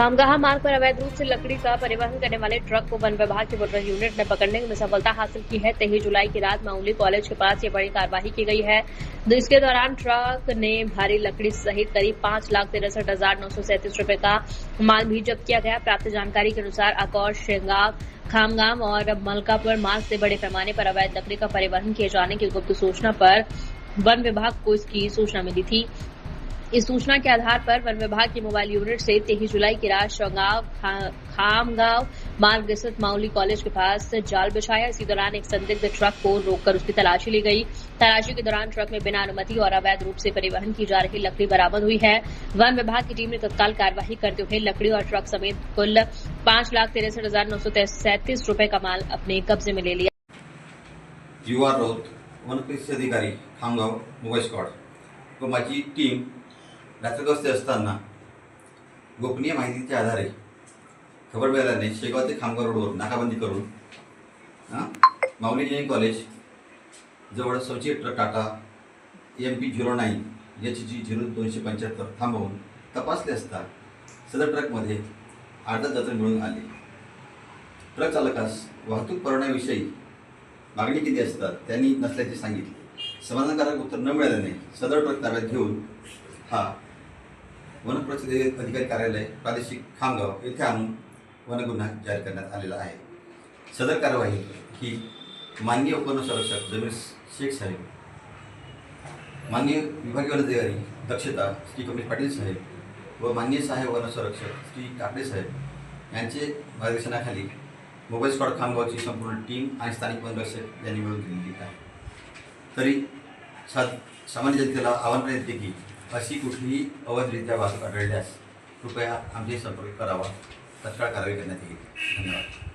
खामगाहा मार्ग पर अवैध रूप से लकड़ी का परिवहन करने वाले ट्रक को वन विभाग की बुलडोजर यूनिट ने पकड़ने में सफलता हासिल की है। 23 जुलाई की रात मामूली कॉलेज के पास ये बड़ी कार्रवाई की गई है। इसके दौरान ट्रक ने भारी लकड़ी सहित करीब 5,63,937 रुपए का माल भी जब्त किया गया। प्राप्त जानकारी के अनुसार अकौर शेंगाव खामगाम और मलकापुर मार्ग से बड़े पैमाने पर अवैध लकड़ी का परिवहन किए जाने की गुप्त सूचना पर वन विभाग को इसकी सूचना मिली थी। इस सूचना के आधार पर वन विभाग की मोबाइल यूनिट से 23 जुलाई की रात शौगांव खामगांव मार्ग स्थित माउली कॉलेज के पास जाल बिछाया। इसी दौरान एक संदिग्ध ट्रक को रोककर उसकी तलाशी ली गई। तलाशी के दौरान ट्रक में बिना अनुमति और अवैध रूप से परिवहन की जा रही लकड़ी बरामद हुई है। वन विभाग की टीम ने तत्काल कार्यवाही करते हुए लकड़ी और ट्रक समेत कुल 5,63,937 रुपए का माल अपने कब्जे में ले लिया। युवा राऊत वनकृषी अधिकारी खामगाव मोबाईल स्क्वॉड व माझी टीम रात्रगस्ती असताना गोपनीय माहितीच्या आधारे खबर मिळाल्याने शेगाव ते खामगाव रोडवर नाकाबंदी करून माऊली इंजिनिअरिंग कॉलेज जवळ सवची ट्रक टाटा MP 09 HG 0275 थांबवून तपासले असता सदर ट्रकमध्ये अर्धा जत्र मिळून आले। ट्रक चालकास वाहतूक परवान्याविषयी मागणी केली असता त्यांनी नसल्याचे सांगितले। समाधानकारक उत्तर न मिळाल्याने सदर ट्रक ताब्यात घेऊन हा वनप्रतिनिधी अधिकारी कार्यालय प्रादेशिक खामगाव येथे आणून वनगुन्हा जाहीर करण्यात आलेला आहे। सदर कार्यवाही ही माननीय उपवनसंरक्षक जमीर शेख साहेब, माननीय विभागीय वनाधिकारी दक्षता श्री कमलेश पाटील साहेब व माननीय सहाय्यक वनसंरक्षक श्री काकडे साहेब यांचे मार्गदर्शनाखाली मोबाईल स्क्वॉड खामगावची संपूर्ण टीम आणि स्थानिक वनरक्षक यांनी मिळून केलेली आहे। तरी सामान्य जनतेला आवाहन करण्यात येते की अशी कुठलीही अवैधरित्या वाहतूक आढळल्यास कृपया आमचे संपर्क करावा, तत्काळ कारवाई करण्यात येईल। धन्यवाद।